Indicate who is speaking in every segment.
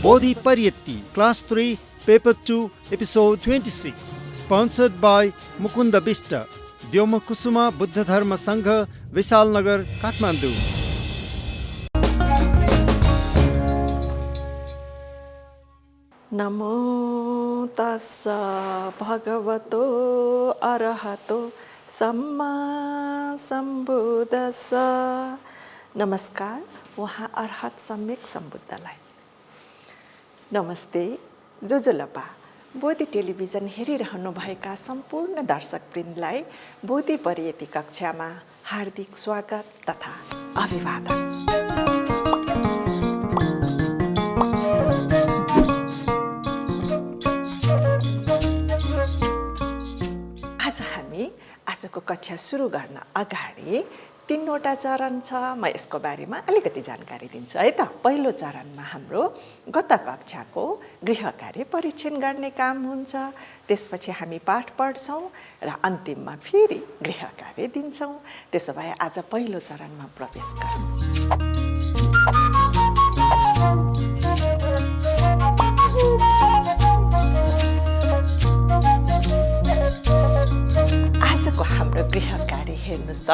Speaker 1: Bodhi Pariyatti, Class 3, Paper 2, Episode 26. Sponsored by Mukunda Bista, Vyoma Kusuma Buddha Dharma Sangha, Vishal Nagar, Kathmandu.
Speaker 2: नमो तस्सा भगवतो अरहतो सम्मा सम्बुद्धस्सा। नमस्कार वहाँ अर्हत सम्यक सम्बुद्धलाई। नमस्ते जोजोलपा। बोधि टेलिभिजन हेरिरहनुभएका सम्पूर्ण दर्शकवृन्दलाई बोधि परियति कक्षामा हार्दिक स्वागत तथा अभिवादन। आज हामी आजको कक्षा सुरु गर्न अगाडि 3वटा चरण छ। म यसको बारेमा अलिकति जानकारी दिन्छु है त। पहिलो चरणमा हाम्रो गत कक्षाको गृह कार्य परीक्षण गर्ने काम हुन्छ। त्यसपछि हामी पाठ पढ्छौँ र अन्तिममा फेरि गृह कार्य दिन्छौँ। त्यसो भए आज पहिलो चरणमा प्रवेश गरौँ। आजको हाम्रो गृह कार्य हेर्नुस् त,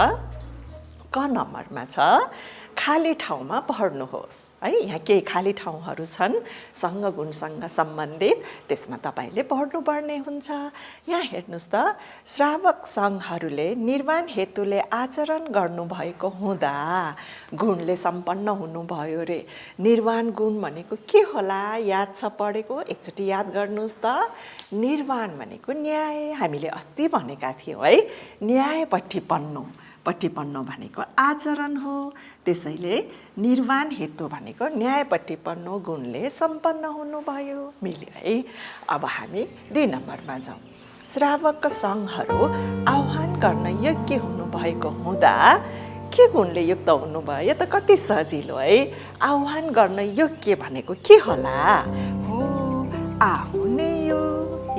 Speaker 2: क नम्बरमा छ खाली ठाउँमा पढ्नुहोस् है। यहाँ केही खाली ठाउँहरू छन् सँग गुणसँग सम्बन्धित, त्यसमा तपाईले पढ्नुपर्ने हुन्छ। यहाँ हेर्नुस् त, श्रावक सङ्घहरूले निर्वाण हेतुले आचरण गर्नुभएको हुँदा गुणले सम्पन्न हुनुभयो रे। निर्वाण गुण भनेको के होला? याद छ पढेको? एकचोटि याद गर्नुहोस् त। निर्वाण भनेको न्याय। हामीले अस्ति भनेका थियौँ है, न्यायपट्टि पट्टि भनेको आचरण हो। त्यसैले निर्वाण हेतु भनेको न्यायपट्टि पढ्नु, गुणले सम्पन्न हुनुभयो। मिल्यो है। अब हामी 2 नम्बरमा जाउँ। श्रावक सङ्घहरू आह्वान गर्न योग्य हुनुभएको हुँदा के गुणले युक्त हुनुभयो? यो त कति सजिलो है। आह्वान गर्न योग्य भनेको के होला? हो, आहुनेयो।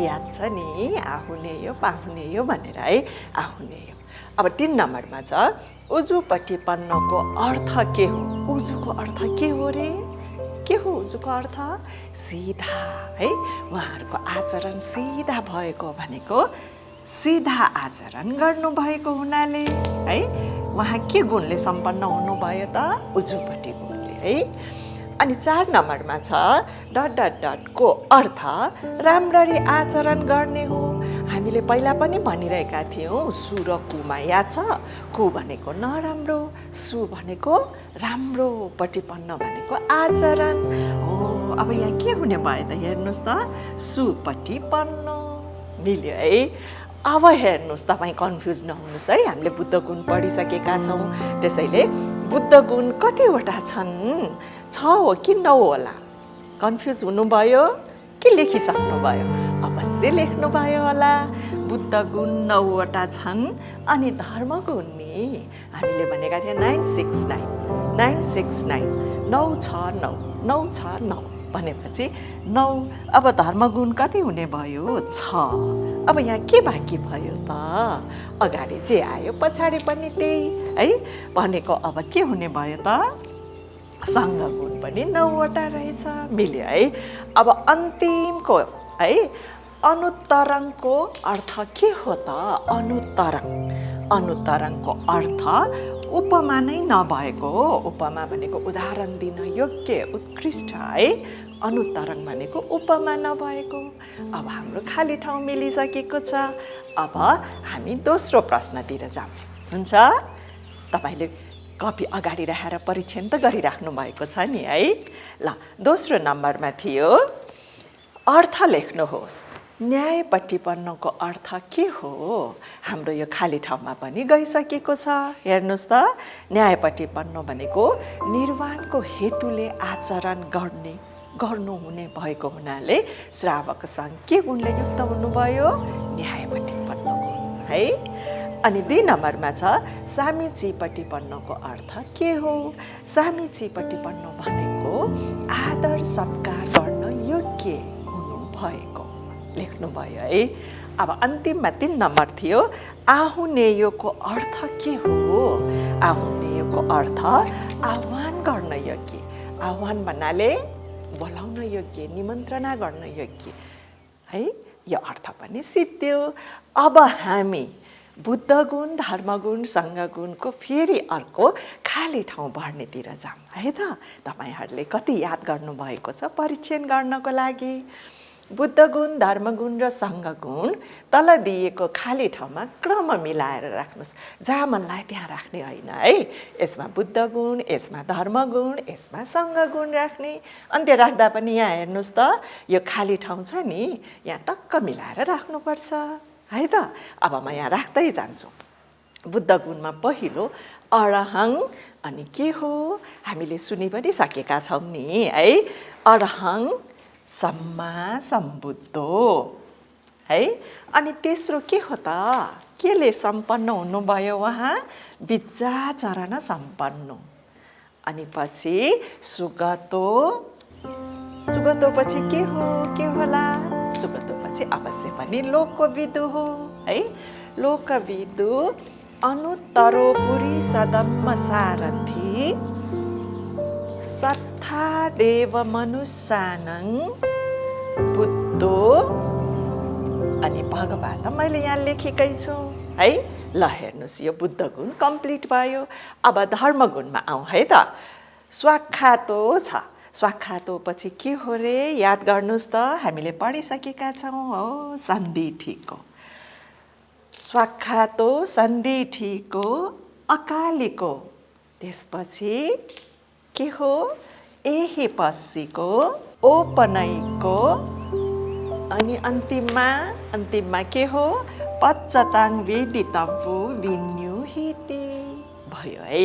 Speaker 2: याद छ नि, आहुनेयो पाहुनेयो भनेर है, आहुनेयो। अब 3 नम्बरमा छ उजुपट्टि पन्नको अर्थ के हो? उजुको अर्थ के हो रे? के हो उजुको अर्थ? सिधा है। उहाँहरूको आचरण सिधा भएको भनेको सिधा आचरण गर्नुभएको हुनाले है। उहाँ के गुणले सम्पन्न हुनुभयो त? उजुपट्टि गुणले है। अनि 4 नम्बरमा छ ... को अर्थ राम्ररी आचरण गर्ने हो। हामीले पहिला पनि भनिरहेका थियौँ सु र कुमा, याद छ? कु भनेको नराम्रो, सु भनेको राम्रो, पट्टिपन्न भनेको आचरण हो। अब यहाँ के हुने भयो त? हेर्नुहोस् त, सुपट्टिपन्न। मिल्यो है। अब हेर्नुहोस्, तपाईँ कन्फ्युज नहुनुहोस् है। हामीले बुद्ध गुण पढिसकेका छौँ। त्यसैले बुद्ध गुण कतिवटा छन्? 6 हो कि 9 होला? कन्फ्युज हुनुभयो कि लेखिसक्नुभयो? अवश्य लेख्नुभयो होला। बुद्ध गुण 9वटा छन्। अनि धर्म गुण नि हामीले भनेका थियौँ 969 969 भनेपछि 9। अब धर्म गुण कति हुने भयो? 6। अब यहाँ के बाँकी भयो त? अगाडि जे आयो पछाडि पनि त्यही है भनेको। अब के हुने भयो त? सङ्घ गुण पनि 9वटा रहेछ। मिल्यो है। अब अन्तिमको है, अनुत्तरङको अर्थ के हो त? अनुत्तरङको अर्थ उपमा नै नभएको हो। उपमा भनेको उदाहरण दिन योग्य, उत्कृष्ट है। अनुत्तरङ भनेको उपमा नभएको। अब हाम्रो खाली ठाउँ मिलिसकेको छ। अब हामी दोस्रो प्रश्नतिर जाउँ। हुन्छ? तपाईले कपी अगाडि राखेर परीक्षण त गरिराख्नु भएको छ नि है। ल, दोस्रो नम्बरमा थियो अर्थ लेख्नुहोस्। न्यायपट्टि पन्नको अर्थ के हो? हाम्रो यो खाली ठाउँमा पनि गइसकेको छ। हेर्नुहोस् त, न्यायपट्टि पन्नु भनेको निर्वाणको हेतुले आचरण गर्नुहुने भएको हुनाले श्रावक सङ्घ के गुणले युक्त हुनुभयो? न्यायपट्टि पन्नु गुण है। अनि 2 नम्बरमा छ सामीचीपट्टि पन्नको अर्थ के हो? सामीचीपट्टि पन्नु भनेको आदर सत्कार गर्न योग्य हुनुभएको लेख्नुभयो है। अब अन्तिममा 3 नम्बर थियो आहुनेयोको अर्थ के हो? आहुनेयोको अर्थ आह्वान गर्न योग्य। आह्वान भन्नाले बोलाउन योग्य, निमन्त्रणा गर्न योग्य, है, यो अर्थ पनि सिद्धियो। अब हामी बुद्ध गुण, धर्मगुण, सङ्घगुणको फेरि अर्को खाली ठाउँ भर्नेतिर जाऊँ है त। तपाईँहरूले कति याद गर्नुभएको छ परीक्षण गर्नको लागि। बुद्ध गुण, धर्मगुण र सङ्घगुण तल दिएको खाली ठाउँमा क्रम मिलाएर राख्नुहोस्, जहाँ मन लाग्यो त्यहाँ राख्ने होइन है। यसमा बुद्ध गुण, यसमा धर्मगुण, यसमा सङ्घगुण राख्ने। अनि त्यो राख्दा पनि यहाँ हेर्नुहोस् त, यो खाली ठाउँ छ नि, यहाँ टक्क मिलाएर राख्नुपर्छ है त। अब म यहाँ राख्दै जान्छु। बुद्ध गुणमा पहिलो अरहङ, अनि के हो हामीले सुनि पनि सकेका छौँ नि है। अरहङ सम्मा सम्बुद्धो है। अनि तेस्रो के हो त, केले सम्पन्न हुनुभयो उहाँ? विद्याचरण सम्पन्न। अनि पछि सुगतो, सुगतो पछि के हो, के होला? सुगतो पछि अवश्य पनि लोकविदु हो है। लोकविदु अनुत्तरोपुरी सदम्म सारथी सत्था देव मनुष्यानङ बुद्धो। अनि भगवत मैले यहाँ लेखेकै छु है। ल हेर्नुहोस्, यो बुद्ध गुण कम्प्लिट भयो। अब धर्मगुणमा आउँ है त। स्वाख्यातो छ, स्वाख्यातो पछि के हो रे? याद गर्नुहोस् त, हामीले पढिसकेका छौँ हो, सन्धि ठीको। स्वाख्यातो सन्धि ठीको अकालीको। त्यसपछि के हो? एही पस्सीको ओपनैको। अनि अन्तिममा के हो? पच्चताङ वेदितव्यो विन्युहिति भयो है।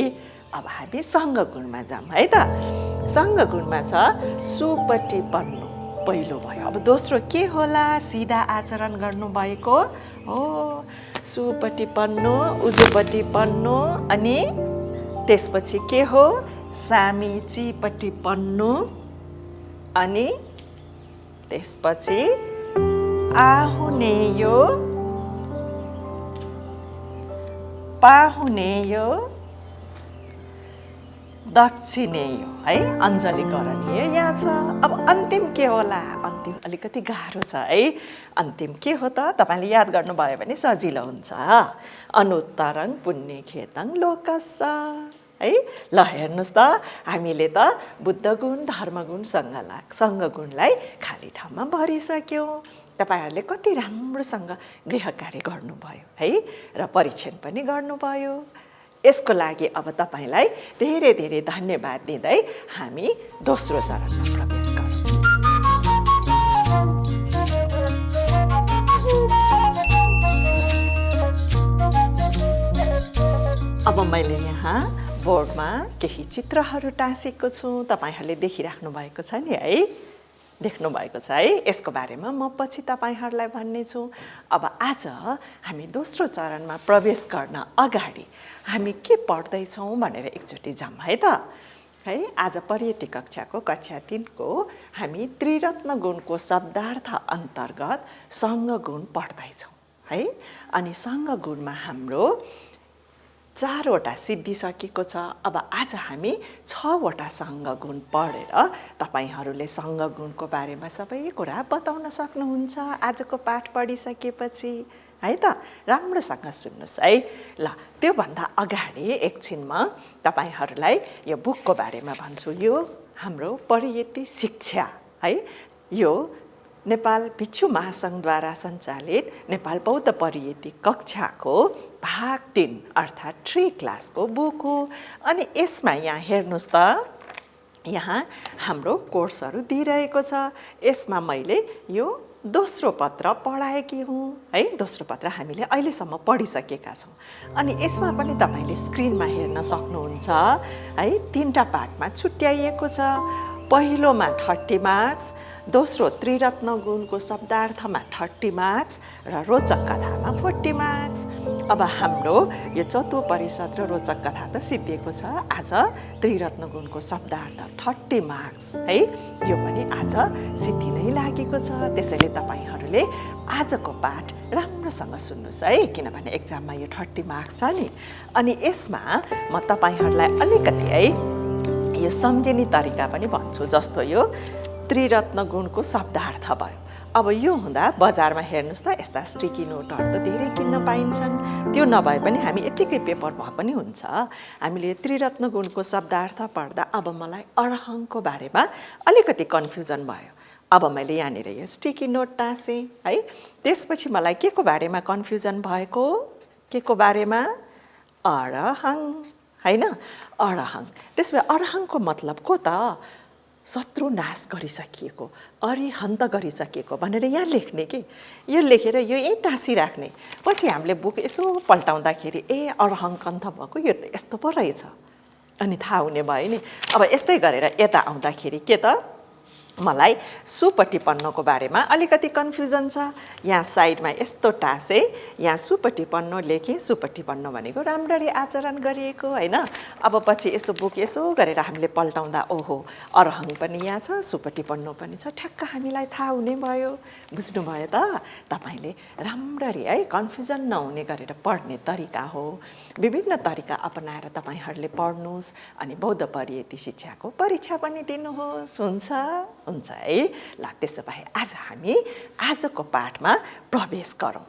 Speaker 2: अब हामी सङ्घगुणमा जाऊँ है त। सङ्घगुणमा छ सुपटिपन्नु, पहिलो भयो। अब दोस्रो के होला? सिधा आचरण गर्नुभएको हो, सुपटिपन्नु, उजुपटिपन्नु। अनि त्यसपछि के हो? सामीचीपटिपन्नु। अनि त्यसपछि आहुनेयो, पाहुनेयो, दक्षिणेयो है, अञ्जली करणीय यहाँ छ। अब अन्तिम के होला? अन्तिम अलिकति गाह्रो छ है। अन्तिम के हो त? तपाईँले याद गर्नुभयो भने सजिलो हुन्छ। अनुत्तरङ पुण्यखेतङ लोकस्य है। ल हेर्नुहोस् त, हामीले त बुद्ध गुण, धर्मगुण, सङ्घगुणलाई खाली ठाउँमा भरिसक्यौँ। तपाईँहरूले कति राम्रोसँग गृह कार्य गर्नुभयो है, र परीक्षण पनि गर्नुभयो। यसको लागि अब तपाईँलाई धेरै धेरै धन्यवाद दिँदै हामी दोस्रो चरणमा प्रवेश गरौँ। अब मैले यहाँ बोर्डमा केही चित्रहरू टाँसेको छु, तपाईँहरूले देखिराख्नु भएको छ नि है, देख्नु भएको छ है। यसको बारेमा म पछि तपाईँहरूलाई भन्नेछु। अब आज हामी दोस्रो चरणमा प्रवेश गर्न अगाडि हामी के पढ्दैछौँ भनेर एकचोटि जाऊँ है त है। आज परियति कक्षाको कक्षा 3 को हामी त्रिरत्न गुणको शब्दार्थ अन्तर्गत सङ्घगुण पढ्दैछौँ है। अनि सङ्घगुणमा हाम्रो 4वटा सिद्धिसकेको छ। अब आज हामी 6वटा सङ्घगुण पढेर तपाईँहरूले सङ्घगुणको बारेमा सबै कुरा बताउन सक्नुहुन्छ आजको पाठ पढिसकेपछि है त। राम्रोसँग सुन्नुहोस् है। ल त्योभन्दा अगाडि एकछिन म तपाईँहरूलाई यो बुकको बारेमा भन्छु। यो हाम्रो परियति शिक्षा है। यो नेपाल भिक्षु महासङ्घद्वारा सञ्चालित नेपाल बौद्ध परियति कक्षाको भाग 3 अर्थात् 3 क्लासको बुक हो। अनि यसमा यहाँ हेर्नुहोस् त, यहाँ हाम्रो कोर्सहरू दिइरहेको छ। यसमा मैले यो दोस्रो पत्र पढाएकी हुँ है। दोस्रो पत्र हामीले अहिलेसम्म पढिसकेका छौँ। अनि यसमा पनि तपाईँले स्क्रिनमा हेर्न सक्नुहुन्छ है। 3टा पार्टमा छुट्याइएको छ। पहिलोमा 30 मार्क्स, दोस्रो त्रिरत्न गुणको शब्दार्थमा 30 मार्क्स र रोचक कथामा 40 मार्क्स। अब हाम्रो यो चतुः परिषद र रोचक कथा त सिद्धिएको छ। आज त्रिरत्न गुणको शब्दार्थ 30 मार्क्स है, यो पनि आज सिद्धि नै लागेको छ। त्यसैले तपाईँहरूले आजको पाठ राम्रोसँग सुन्नुहोस् है, किनभने एक्जाममा यो 30 मार्क्स छ नि। अनि यसमा म तपाईँहरूलाई अलिकति है यो सम्झिने तरिका पनि भन्छु। जस्तो यो त्रिरत्न गुणको शब्दार्थ भयो। अब यो हुँदा बजारमा हेर्नुहोस् त यस्ता स्टिकी नोटहरू त धेरै किन्न पाइन्छन्। त्यो नभए पनि हामी यतिकै पेपर भए पनि हुन्छ। हामीले त्रिरत्न गुणको शब्दार्थ पढ्दा अब मलाई अरहङको बारेमा अलिकति कन्फ्युजन भयो। अब मैले यहाँनिर यो स्टिकी नोट टाँसेँ है। त्यसपछि मलाई के को बारेमा कन्फ्युजन भएको? के को बारेमा? अरहङ होइन, अरहङ। त्यसो भए अरहङको मतलब को त? शत्रु नाश गरिसकिएको, अरिहन्त गरिसकिएको भनेर यहाँ लेख्ने कि यो लेखेर यो यहीँ टाँसिराख्ने। पछि हामीले बुक यसो पल्टाउँदाखेरि ए अरहङ कन्थ भएको यो त यस्तो पो रहेछ अनि थाहा हुने भयो नि। अब यस्तै गरेर यता आउँदाखेरि के त मलाई सुपट्टि पन्नोको बारेमा अलिकति कन्फ्युजन छ। यहाँ साइडमा यस्तो टाँसे, यहाँ सुपट्टि पन्नो लेखेँ। सुपट्टि पन्नो भनेको राम्ररी आचरण गरिएको होइन। अब पछि यसो बुक यसो गरेर हामीले पल्टाउँदा ओहो अरहङ पनि यहाँ छ, सुपट्टि पन्नो पनि छ, ठ्याक्क हामीलाई थाहा हुने भयो। बुझ्नुभयो त? तपाईँले राम्ररी है कन्फ्युजन नहुने गरेर पढ्ने तरिका हो। विभिन्न तरिका अपनाएर तपाईँहरूले पढ्नुहोस् अनि बौद्ध परियति शिक्षाको परीक्षा पनि दिनुहोस्। हुन्छ है। ल त्यसो भए आज हामी आजको पाठमा प्रवेश गरौँ।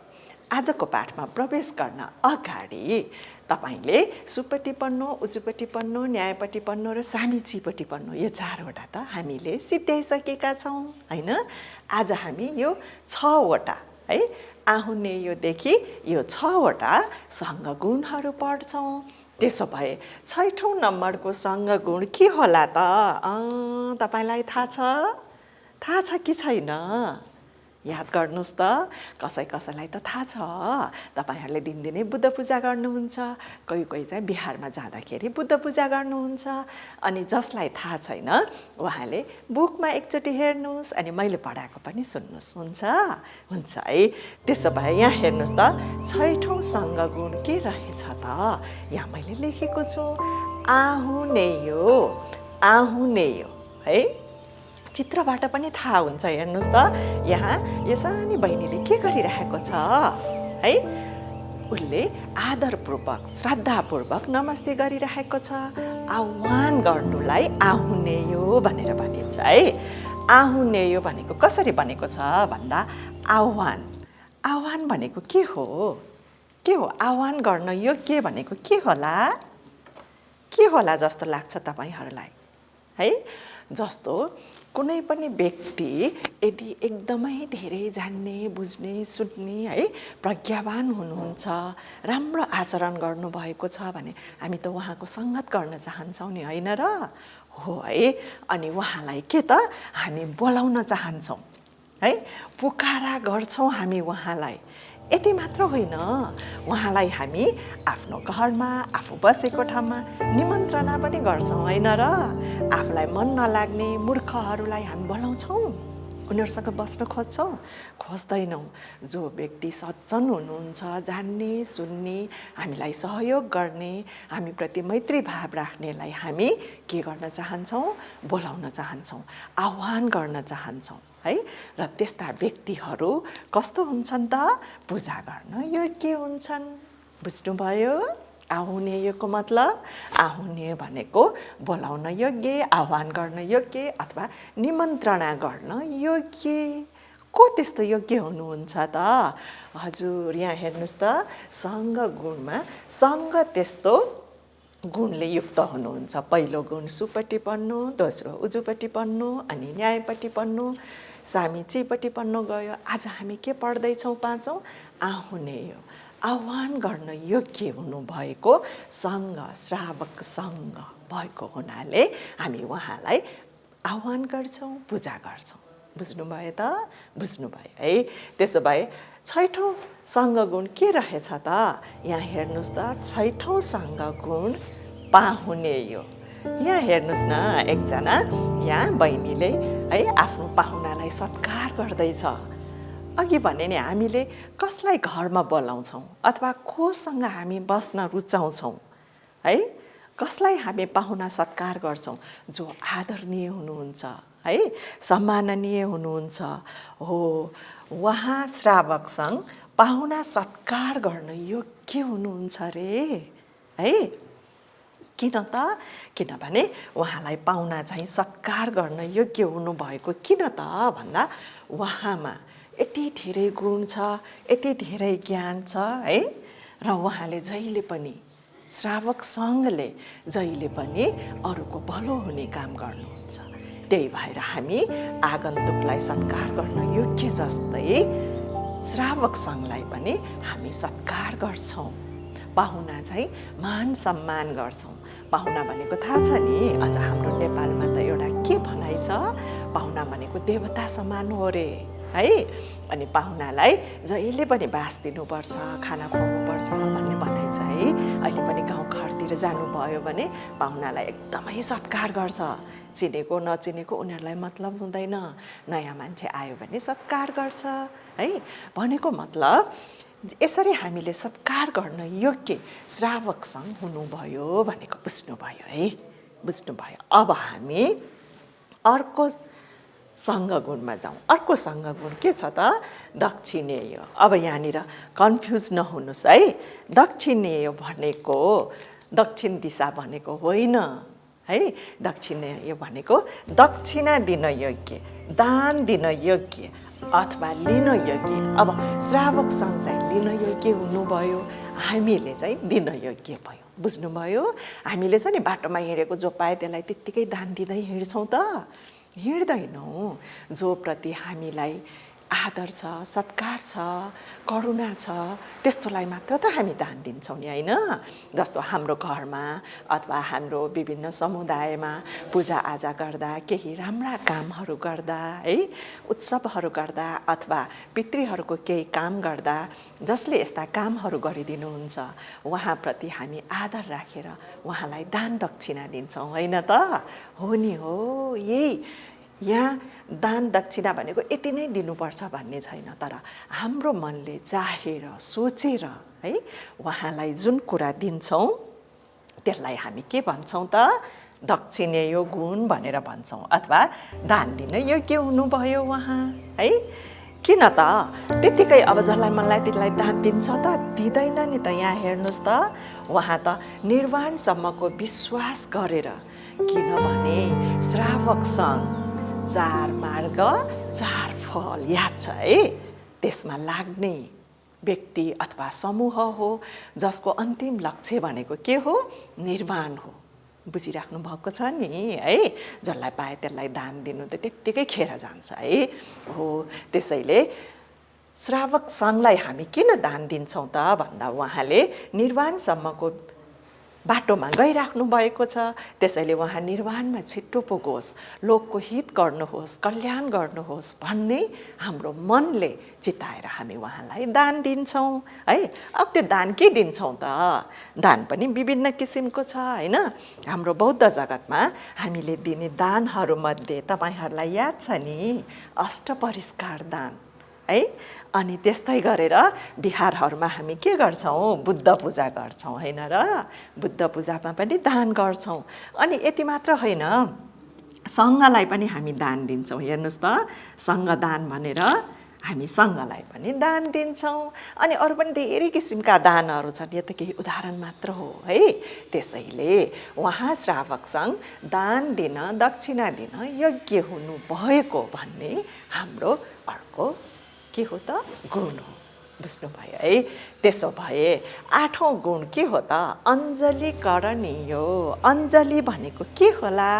Speaker 2: आजको पाठमा प्रवेश गर्न अगाडि तपाईँले सुपट्टि पन्नो, उजुपट्टि पन्नो, न्यायपट्टि पन्नो र सामीचीपट्टि पन्नो यो 4वटा त हामीले सिद्ध्याइसकेका छौँ होइन। आज हामी यो 6वटा है आहुनेयोदेखि यो 6वटा सङ्घगुणहरू पढ्छौँ। त्यसो भए 6औँ नम्बरको सङ्घगुण के होला त? तपाईँलाई थाहा छ? थाहा छ कि छैन? याद गर्नुहोस् त। कसैलाई त थाहा छ। तपाईँहरूले दिनदिनै बुद्ध पूजा गर्नुहुन्छ, कोही चाहिँ बिहारमा जाँदाखेरि बुद्ध पूजा गर्नुहुन्छ। अनि जसलाई थाहा छैन उहाँले बुकमा एकचोटि हेर्नुहोस् अनि मैले पढाएको पनि सुन्नुहोस्। हुन्छ है। त्यसो भए यहाँ हेर्नुहोस् त 6औँ सङ्घगुण के रहेछ त? यहाँ मैले लेखेको छु आहुनेयो है। चित्रबाट पनि थाहा हुन्छ। हेर्नुहोस् त यहाँ यो सानी बहिनीले के गरिरहेको छ है। उसले आदरपूर्वक श्रद्धापूर्वक नमस्ते गरिरहेको छ। आह्वान गर्नुलाई आहुनेयो भनेर भनिन्छ है। आहुनेयो भनेको कसरी बनेको छ भन्दा आह्वान भनेको के हो? आह्वान गर्न योग्य भनेको के होला जस्तो लाग्छ तपाईँहरूलाई है? जस्तो कुनै पनि व्यक्ति यदि एकदमै धेरै जान्ने, बुझ्ने, सुन्ने है प्रज्ञावान हुनुहुन्छ, राम्रो आचरण गर्नुभएको छ भने हामी त उहाँको सङ्गत गर्न चाहन्छौँ नि होइन र? हो है। अनि उहाँलाई के त हामी बोलाउन चाहन्छौँ है, पुकारा गर्छौँ हामी उहाँलाई। यति मात्र होइन, उहाँलाई हामी आफ्नो घरमा, आफू बसेको ठाउँमा निमन्त्रणा पनि गर्छौँ होइन र? आफूलाई मन नलाग्ने मूर्खहरूलाई हामी बोलाउँछौँ, उनीहरूसँग बस्न खोज्दैनौँ। जो व्यक्ति सज्जन हुनुहुन्छ, जान्ने, सुन्ने, हामीलाई सहयोग गर्ने, हामीप्रति मैत्री भाव राख्नेलाई हामी के गर्न चाहन्छौँ? बोलाउन चाहन्छौँ, आह्वान गर्न चाहन्छौँ है। र त्यस्ता व्यक्तिहरू कस्तो हुन्छन् त? पूजा गर्न योग्य हुन्छन्। बुझ्नुभयो? आहुनेयको मतलब आहुनेय भनेको बोलाउन योग्य, आह्वान गर्न योग्य अथवा निमन्त्रणा गर्न योग्य। को त्यस्तो योग्य हुनुहुन्छ त? हजुर यहाँ हेर्नुहोस् त सङ्घगुणमा सङ्घ त्यस्तो गुणले युक्त हुनुहुन्छ। पहिलो गुण सुपट्टि पन्नो, दोस्रो उजुपट्टि पन्नो, अनि न्यायपट्टि पन्नो, सामीचीपट्टि पन्नो गयो। आज हामी के पढ्दैछौँ? 5औँ आहुनेय, आह्वान गर्न योग्य हुनुभएको सङ्घ, श्रावक सङ्घ भएको हुनाले हामी उहाँलाई आह्वान गर्छौँ, पूजा गर्छौँ। बुझ्नुभयो त? बुझ्नुभयो है। त्यसो भए 6औँ सङ्घगुण के रहेछ त? यहाँ हेर्नुहोस् त 6औँ सङ्घगुण पाहुनेय। यहाँ हेर्नुहोस् न, एकजना यहाँ बहिनीले है आफ्नो पाहुनालाई सत्कार गर्दैछ। अघि भने नि हामीले कसलाई घरमा बोलाउँछौँ अथवा कोसँग हामी बस्न रुचाउँछौँ है, कसलाई हामी पाहुना सत्कार गर्छौँ? जो आदरणीय हुनुहुन्छ है, सम्माननीय हुनुहुन्छ हो, उहाँ श्रावक सङ्घ पाहुना सत्कार गर्न योग्य हुनुहुन्छ रे है। किन त किनभने उहाँलाई पाहुना चाहिँ सत्कार गर्न योग्य हुनुभएको किन त भन्दा उहाँमा यति धेरै गुण छ, यति धेरै ज्ञान छ है। र उहाँले जहिले पनि श्रावक सङ्घले जहिले पनि अरूको भलो हुने काम गर्नुहुन्छ। त्यही भएर हामी आगन्तुकलाई सत्कार गर्न योग्य जस्तै श्रावक सङ्घलाई पनि हामी सत्कार गर्छौँ। पाहुना चाहिँ मान सम्मान गर्छौँ। पाहुना भनेको थाहा छ नि, अझ हाम्रो नेपालमा त एउटा के भनाइ छ, पाहुना भनेको देवता समान हो रे है। अनि पाहुनालाई जहिले पनि बास दिनुपर्छ, खाना खुवाउनुपर्छ भन्ने भनाइ छ है। अहिले पनि गाउँ घरतिर जानुभयो भने पाहुनालाई एकदमै सत्कार गर्छ। चिनेको नचिनेको उनीहरूलाई मतलब हुँदैन। नयाँ मान्छे आयो भने सत्कार गर्छ है। भनेको मतलब यसरी हामीले सत्कार गर्न योग्य श्रावक सङ्घ हुनुभयो भनेको बुझ्नुभयो है, बुझ्नुभयो। अब हामी अर्को सङ्घ गुणमा जाउँ। अर्को सङ्घ गुण के छ त? दक्षिणेय। अब यहाँनिर कन्फ्युज नहुनुहोस् है। दक्षिणेय भनेको दक्षिण दिशा भनेको होइन है। दक्षिणेय भनेको दक्षिणा दिन योग्य, दान दिन योग्य अथवा लिन योग्य। अब श्रावक सङ्घ चाहिँ लिन योग्य हुनुभयो, हामीले चाहिँ दिन योग्य भयो। बुझ्नुभयो? हामीले चाहिँ नि बाटोमा हिँडेको जो पाए त्यसलाई त्यत्तिकै दान दिँदै हिँड्छौँ त? हिँड्दैनौँ। जो प्रति हामीलाई आदर छ, सत्कार छ, करुणा छ, त्यस्तोलाई मात्र त हामी दान दिन्छौँ नि होइन। जस्तो हाम्रो घरमा अथवा हाम्रो विभिन्न समुदायमा पूजाआजा गर्दा, केही राम्रा कामहरू गर्दा है, उत्सवहरू गर्दा अथवा पितृहरूको केही काम गर्दा जसले यस्ता कामहरू गरिदिनुहुन्छ उहाँप्रति हामी आदर राखेर उहाँलाई दान दक्षिणा दिन्छौँ होइन त? हो नि हो। यही यहाँ दान दक्षिणा भनेको यति नै दिनुपर्छ भन्ने छैन, तर हाम्रो मनले चाहेर सोचेर है उहाँलाई जुन कुरा दिन्छौँ त्यसलाई हामी के भन्छौँ त? दक्षिणेय गुण भनेर भन्छौँ अथवा दान दिन योग्य हुनुभयो उहाँ है। किन त त्यत्तिकै अब जसलाई मनलाई त्यसलाई दान दिन्छ त? दिँदैन नि त। यहाँ हेर्नुहोस् त, उहाँ त निर्वाणसम्मको विश्वास गरेर, किनभने श्रावक सङ्घ 4 मार्ग 4 फल याद छ है। त्यसमा लाग्ने व्यक्ति अथवा समूह हो जसको अन्तिम लक्ष्य भनेको के हो? निर्वाण हो। बुझिराख्नु भएको छ नि है। जसलाई पाए त्यसलाई दान दिनु त त्यत्तिकै खेर जान्छ है। हो, त्यसैले श्रावक सङ्घलाई हामी किन दान दिन्छौँ त भन्दा उहाँले निर्वाणसम्मको बाटोमा गइराख्नु भएको छ। त्यसैले उहाँ निर्वाणमा छिट्टो पुगोस्, लोकको हित गर्नुहोस्, कल्याण गर्नुहोस् भन्ने हाम्रो मनले चिताएर हामी उहाँलाई दान दिन्छौँ है। अब त्यो दान के दिन्छौँ त? दान पनि विभिन्न किसिमको छ होइन। हाम्रो बौद्ध जगतमा हामीले दिने दानहरूमध्ये तपाईँहरूलाई याद छ नि, अष्टपरिष्कार दान है। अनि त्यस्तै गरेर बिहारहरूमा हामी के गर्छौँ? बुद्ध पूजा गर्छौँ होइन र? बुद्ध पूजामा पनि दान गर्छौँ। अनि यति मात्र होइन, सङ्घलाई पनि हामी दान दिन्छौँ। हेर्नुहोस् त, सङ्घ दान भनेर हामी सङ्घलाई पनि दान दिन्छौँ। अनि अरू पनि धेरै किसिमका दानहरू छन्, यो त केही उदाहरण मात्र हो है। त्यसैले उहाँ श्रावक सङ्घ दान दिन, दक्षिणा दिन योग्य हुनुभएको भन्ने हाम्रो अर्को के हो त? गुण हो। बुझ्नुभयो है। त्यसो भए 8औं गुण के हो त? अञ्जली करणीय। अञ्जली भनेको के होला?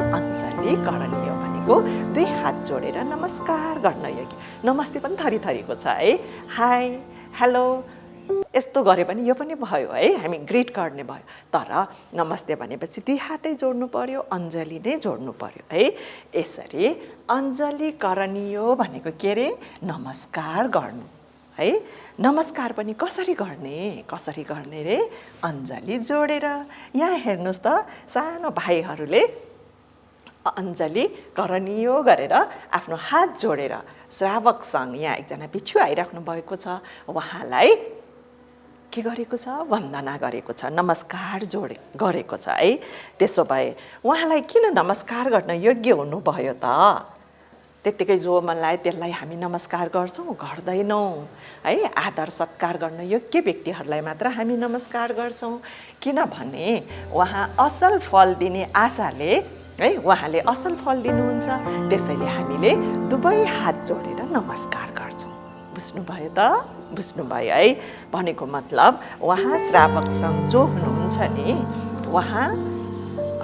Speaker 2: अञ्जली करणीय भनेको 2 हात जोडेर नमस्कार गर्न योग्य। नमस्ते पनि थरी थरीको छ है। हाई, हेलो यस्तो गरे पनि यो पनि भयो है, हामी ग्रिट गर्ने भयो। तर नमस्ते भनेपछि 2 हातै जोड्नु पर्यो, अञ्जली नै जोड्नु पर्यो है। यसरी अञ्जली करणीय भनेको के रे? नमस्कार गर्नु है। नमस्कार पनि कसरी गर्ने? कसरी गर्ने रे? अञ्जली जोडेर। यहाँ हेर्नुहोस् त, सानो भाइहरूले अञ्जली करणीय गरेर आफ्नो हात जोडेर श्रावक सङ्घ यहाँ एकजना भिक्षु आइराख्नु भएको छ, उहाँलाई के गरेको छ? वन्दना गरेको छ, नमस्कार गरेको छ है। त्यसो भए उहाँलाई किन नमस्कार गर्न योग्य हुनुभयो त? त्यत्तिकै जो मन लाग्यो त्यसलाई हामी नमस्कार गर्छौँ गर्दैनौँ है। आदर सत्कार गर्न योग्य व्यक्तिहरूलाई मात्र हामी नमस्कार गर्छौँ, किनभने उहाँ असल फल दिने आशाले है उहाँले असल फल दिनुहुन्छ। त्यसैले हामीले दुवै हात जोडेर नमस्कार गर्छौँ। बुझ्नुभयो त? बुझ्नुभयो है? भनेको मतलब उहाँ श्रावकसँग जो हुनुहुन्छ नि, उहाँ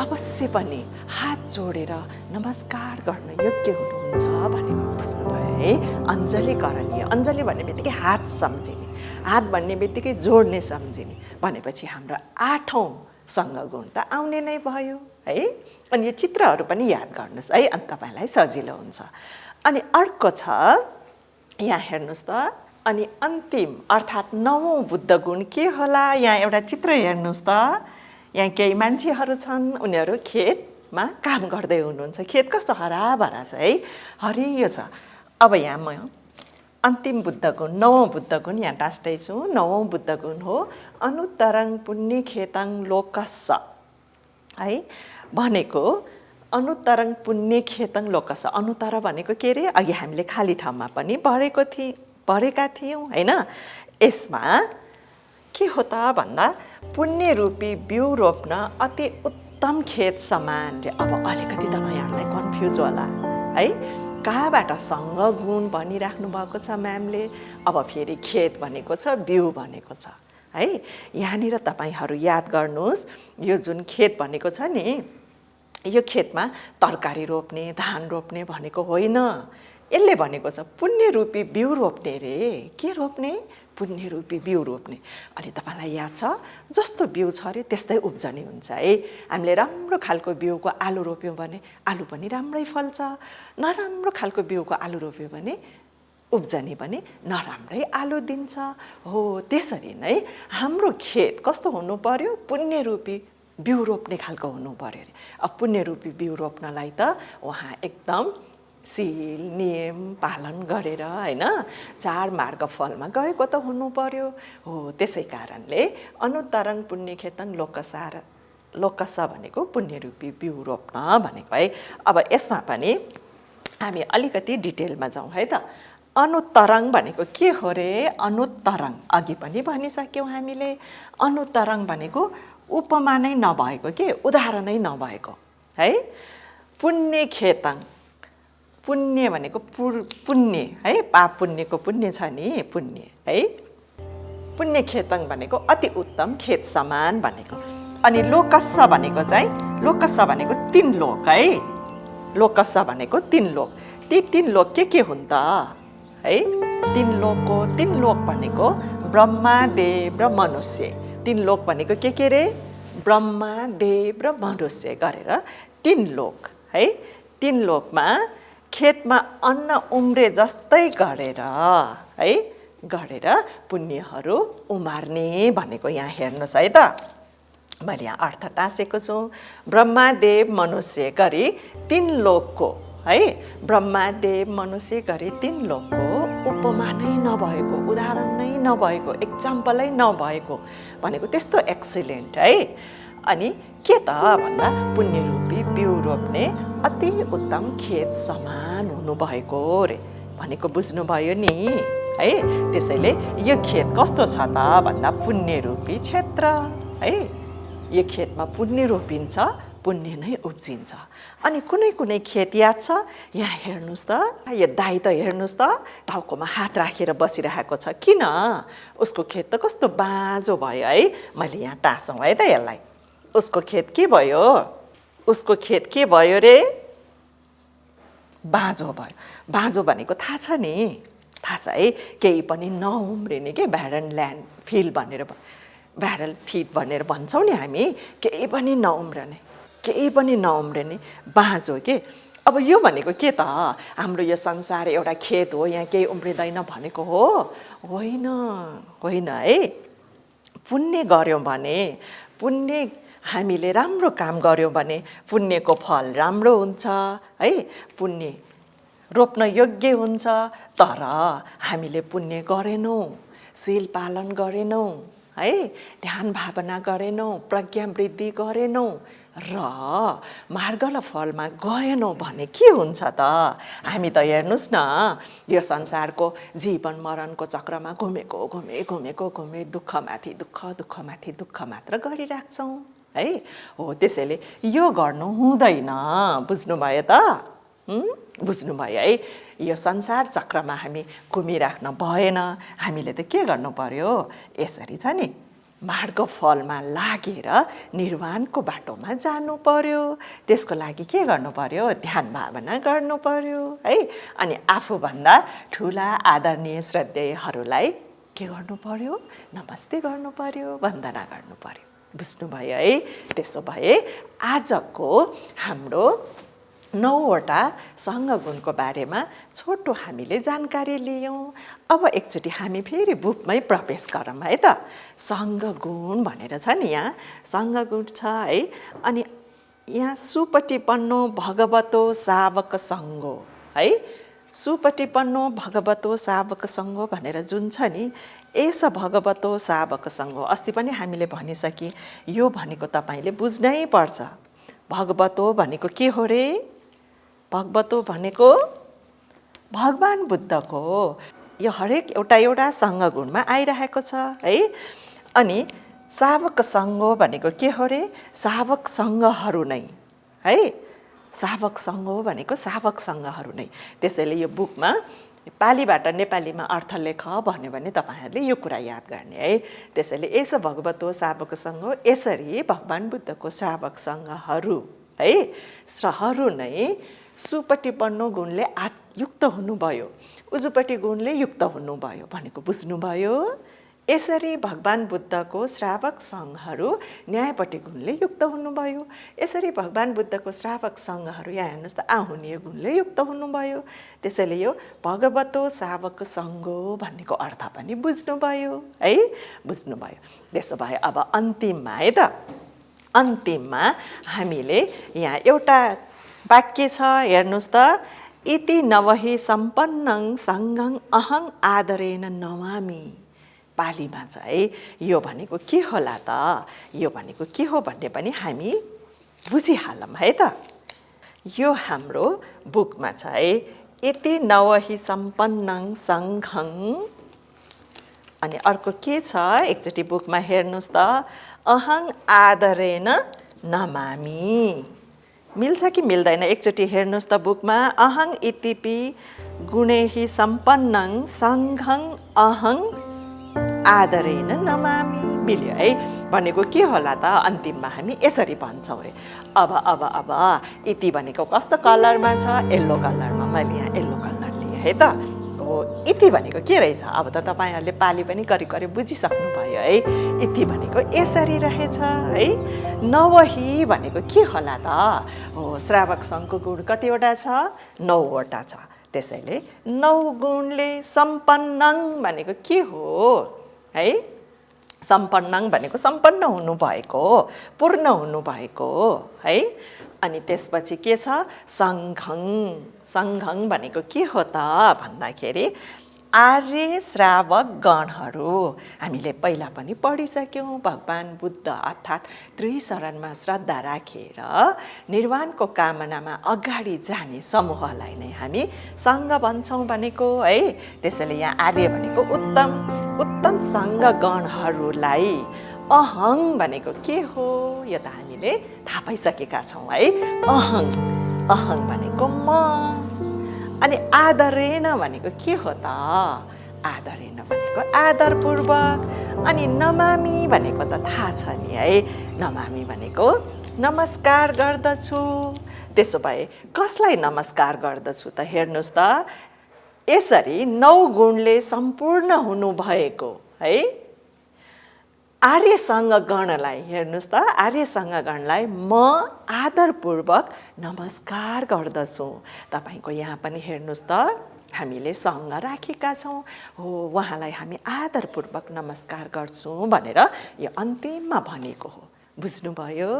Speaker 2: अवश्य पनि हात जोडेर नमस्कार गर्न योग्य हुनुहुन्छ भनेको बुझ्नुभयो है? अञ्जली करणीय। अञ्जली भन्ने बित्तिकै हात सम्झिने, हात भन्ने बित्तिकै जोड्ने सम्झिने भनेपछि हाम्रो 8औं सङ्गगुण त आउने नै भयो है। अनि यो चित्रहरू पनि याद गर्नुहोस् है, अनि तपाईँलाई सजिलो हुन्छ। अनि अर्को छ, यहाँ हेर्नुहोस् त। अनि अन्तिम अर्थात् 9औं बुद्ध गुण के होला? यहाँ एउटा चित्र हेर्नुहोस् त। यहाँ केही मान्छेहरू छन्, उनीहरू खेतमा काम गर्दै हुनुहुन्छ। खेत कस्तो हराभरा छ है, हरियो छ। अब यहाँ म अन्तिम बुद्ध गुण 9औं बुद्ध गुण यहाँ टाँस्दैछु। 9औं बुद्ध गुण हो अनुत्तरं पुण्य खेतं लोकस्य है। भनेको अनुत्तरं पुण्य खेतं लोकस्य, अनुत्तर भनेको के अरे? अघि हामीले खाली ठाउँमा पनि पढेका थियौँ होइन। यसमा के हो त भन्दा पुण्य रूपी बिउ रोप्न अति उत्तम खेत समान रे। अब अलिकति तपाईँहरूलाई कन्फ्युज होला है, कहाँबाट सङ्गगुण भनिराख्नु भएको छ म्यामले, अब फेरि खेत भनेको छ, बिउ भनेको छ है। यहाँनिर तपाईँहरू याद गर्नुहोस्, यो जुन खेत भनेको छ नि, यो खेतमा तरकारी रोप्ने, धान रोप्ने भनेको होइन। यसले भनेको छ पुण्य रूपी बिउ रोप्ने रे। के रोप्ने? पुण्य रूपी बिउ रोप्ने। अनि तपाईँलाई याद छ, जस्तो बिउ छ अरे त्यस्तै उब्जनी हुन्छ है। हामीले राम्रो खालको बिउको आलु रोप्यौँ भने आलु पनि राम्रै फल्छ, नराम्रो खालको बिउको आलु रोप्यो भने उब्जनी पनि नराम्रै आलु दिन्छ। हो त्यसरी नै हाम्रो खेत कस्तो हुनु पर्यो? पुण्य रूपी बिउ रोप्ने खालको हुनु पर्यो अरे। अब पुण्य रूपी बिउ रोप्नलाई त उहाँ एकदम सील नियम पालन गरेर होइन, चार मार्ग फलमा गएको त हुनु पर्यो। हो त्यसै कारणले अनुत्तरं पुण्य खेतं लोकस्य भनेको पुण्य रूपी बिउ रोप्न भनेको है। अब यसमा पनि हामी अलिकति डिटेलमा जाउँ है त। अनुत्तरं भनेको के हो रे? अनुत्तरं अघि पनि भनिसक्यौँ हामीले। अनुत्तरं भनेको उपमा नै नभएको, के उदाहरणै नभएको है। पुण्य खेतं, पुण्य भनेको पुण्य है, पाप पुण्यको पुण्य छ नि, पुण्य है। पुण्य खेतं भनेको अति उत्तम खेत समान भनेको। अनि लोकस्य भनेको चाहिँ, लोकस्य भनेको 3 लोक है। लोकस्य भनेको 3 लोक। ती 3 लोक के हुन् त है? 3 लोक भनेको ब्रह्मा देव र मनुष्य। 3 लोक भनेको के रे? ब्रह्मा देव र मनुष्य गरेर 3 लोक है। 3 लोकमा खेतमा अन्न उम्रे जस्तै गरेर है, गरेर पुण्यहरू उमार्ने भनेको यहाँ हेर्नुहोस् है त। मैले यहाँ अर्थ टाँसेको छु। ब्रह्मा देव मनुष्य गरी 3 लोकको है, ब्रह्मा देव मनुष्य गरी 3 लोकको उपमा नै नभएको, उदाहरण नै नभएको, एक्जाम्पलै नभएको भनेको त्यस्तो एक्सिलेन्ट है। अनि के त भन्दा पुण्य रूपी बिउ रोप्ने अति उत्तम खेत समान हुनुभएको रे भनेको बुझ्नुभयो नि है। त्यसैले यो खेत कस्तो छ त भन्दा पुण्य रूपी क्षेत्र है। यो खेतमा पुण्य रोपिन्छ, पुण्य नै उब्जिन्छ। अनि कुनै खेत याद छ? यहाँ हेर्नुहोस् त, यो दाइ त हेर्नुहोस् त, टाउकोमा हात राखेर बसिरहेको छ। किन? उसको खेत त कस्तो बाँझो भयो है। मैले यहाँ टाँसौँ है त यसलाई। उसको खेत के भयो? उसको खेत के भयो रे? बाँझो भयो। बाँझो भनेको थाहा छ नि, थाहा छ है। केही पनि नउम्रिने के ब्यारन ल्यान्ड फिल्ड भनेर, ब्यारल फिट भनेर भन्छौँ नि हामी। केही पनि नउम्रने, केही पनि नउम्रिने बाँझो के। अब यो भनेको के त? हाम्रो यो संसार एउटा खेत हो, यहाँ केही उम्रिँदैन भनेको हो? होइन, होइन है। पुण्य गऱ्यौँ भने, पुण्य हामीले राम्रो काम गऱ्यौँ भने पुण्यको फल राम्रो हुन्छ है। पुण्य रोप्न योग्य हुन्छ। तर हामीले पुण्य गरेनौँ, शील पालन गरेनौँ है ध्यान भावना गरेनौँ, प्रज्ञा वृद्धि गरेनौँ र मार्ग र फलमा गएनौँ भने के हुन्छ त? हामी त हेर्नुहोस् न, यो संसारको जीवन मरणको चक्रमा घुमे दुःखमाथि दुःख मात्र गरिराख्छौँ है। हो त्यसैले यो गर्नु हुँदैन, बुझ्नुभयो त? बुझ्नुभयो है? यो संसार चक्रमा हामी घुमिराख्न भएन। हामीले त के गर्नु पर्यो? यसरी छ नि, मार्ग फलमा लागेर निर्वाणको बाटोमा जानु पर्यो। त्यसको लागि के गर्नु पर्यो? ध्यान भावना गर्नु पर्यो है। अनि आफूभन्दा ठुला आदरणीय श्रद्धेयहरूलाई के गर्नु पर्यो? नमस्ते गर्नु पर्यो, वन्दना गर्नु पर्यो। बुझ्नुभयो है? त्यसो भए आजको हाम्रो 9वटा सङ्घगुणको बारेमा छोटो हामीले जानकारी लियौँ। अब एकचोटि हामी फेरि बुकमै प्रवेश गरौँ है त। सङ्घगुण भनेर छ नि, यहाँ सङ्घगुण छ है। अनि यहाँ सुपटिपन्नो भगवतो सावक सङ्गो है, सुपटिपन्नो भगवतो सावक सङ्गो भनेर जुन छ नि, एस भगवतो सावक सङ्गो। अस्ति पनि हामीले भनिसके, यो भनेको तपाईँले बुझ्नै पर्छ। भगवतो भनेको के हो रे? भगवतो भनेको भगवान बुद्धको, यो हरेक एउटा सङ्घगुणमा आइरहेको छ है। अनि सावक सङ्घ भनेको के हो रे? सावक सङ्घहरू नै है। सावक सङ्घ भनेको सावक सङ्घहरू नै। त्यसैले यो बुकमा पालीबाट नेपालीमा अर्थ लेख भन्यो भने तपाईँहरूले यो कुरा याद गर्ने है। त्यसैले यसो भगवतो सावक सङ्घ, यसरी भगवान बुद्धको सावक सङ्घहरू है, श्रहरू नै सुपटिपन्नो गुणले युक्त हुनुभयो, उजुपट्टि गुणले युक्त हुनुभयो भनेको बुझ्नुभयो? यसरी भगवान बुद्धको श्रावक सङ्घहरू न्यायपट्टि गुणले युक्त हुनुभयो। यसरी भगवान बुद्धको श्रावक सङ्घहरू, यहाँ हेर्नुहोस् त, आहुनीय गुणले युक्त हुनुभयो। त्यसैले यो भगवतो सावक सङ्घो भन्नेको अर्थ पनि बुझ्नुभयो है। बुझ्नुभयो? त्यसो भए अब अन्तिममा है त, अन्तिममा हामीले यहाँ एउटा वाक्य छ, हेर्नुहोस् त। इति नवहि सम्पन्नं सङ्घं अहं आदरेण नमामि। पालीमा चाहिँ यो भनेको के होला त? यो भनेको के हो भन्ने पनि हामी बुझिहालौँ है त। यो हाम्रो बुकमा छ है, इति नवहि सम्पन्नं सङ्घं। अनि अर्को के छ? एकचोटि बुकमा हेर्नुहोस् त, अहं आदरेण नमामि। मिल्छ कि मिल्दैन? एकचोटि हेर्नुहोस् त बुकमा, अहं इतिपि गुणैहि सम्पन्नं सङ्घं अहं आदरेण नमामि। मिल्यो है? भनेको के होला त? अन्तिममा हामी यसरी भन्छौँ रे। अब इति भनेको कस्तो कलरमा छ? येल्लो कलरमा। मैले यहाँ येल्लो कलर लिएँ है त। हो, इति भनेको के रहेछ? अब त तपाईँहरूले पाली पनि करिब बुझिसक्नु भयो है। इति भनेको यसरी रहेछ है। नवहि भनेको के होला त? हो, श्रावक सङ्घको गुण कतिवटा छ? 9वटा छ। त्यसैले 9 गुणले सम्पन्नं भनेको के हो है? सम्पन्नं भनेको सम्पन्न हुनुभएको, पूर्ण हुनुभएको है। अनि त्यसपछि के छ? सङ्घं। सङ्घं भनेको के हो त भन्दाखेरि आर्य श्रावक गणहरू। हामीले पहिला पनि पढिसक्यौँ। भगवान बुद्ध अर्थात् त्रिशरणमा श्रद्धा राखेर निर्वाणको कामनामा अगाडि जाने समूहलाई नै हामी सङ्घ भन्छौँ भनेको है। त्यसैले यहाँ आर्य भनेको उत्तम सङ्घ गणहरूलाई। अहं भनेको के हो? यो त हामीले थाहा पाइसकेका छौँ है। अहं भनेको म। अनि आदरेण भनेको के हो त? आदरेण भनेको आदरपूर्वक। अनि नमामि भनेको त थाहा छ नि है। नमामि भनेको नमस्कार गर्दछु। त्यसो भए कसलाई नमस्कार गर्दछु त? हेर्नुहोस् त, यसरी 9 गुणले सम्पूर्ण हुनुभएको है आर्यसँग गणलाई, हेर्नुहोस् त, आर्यसँग गणलाई म आदरपूर्वक नमस्कार गर्दछु। तपाईँको यहाँ पनि हेर्नुहोस् त, हामीले सङ्घ राखेका छौँ। हो, उहाँलाई हामी आदरपूर्वक नमस्कार गर्छौँ भनेर यो अन्तिममा भनेको हो। बुझ्नुभयो?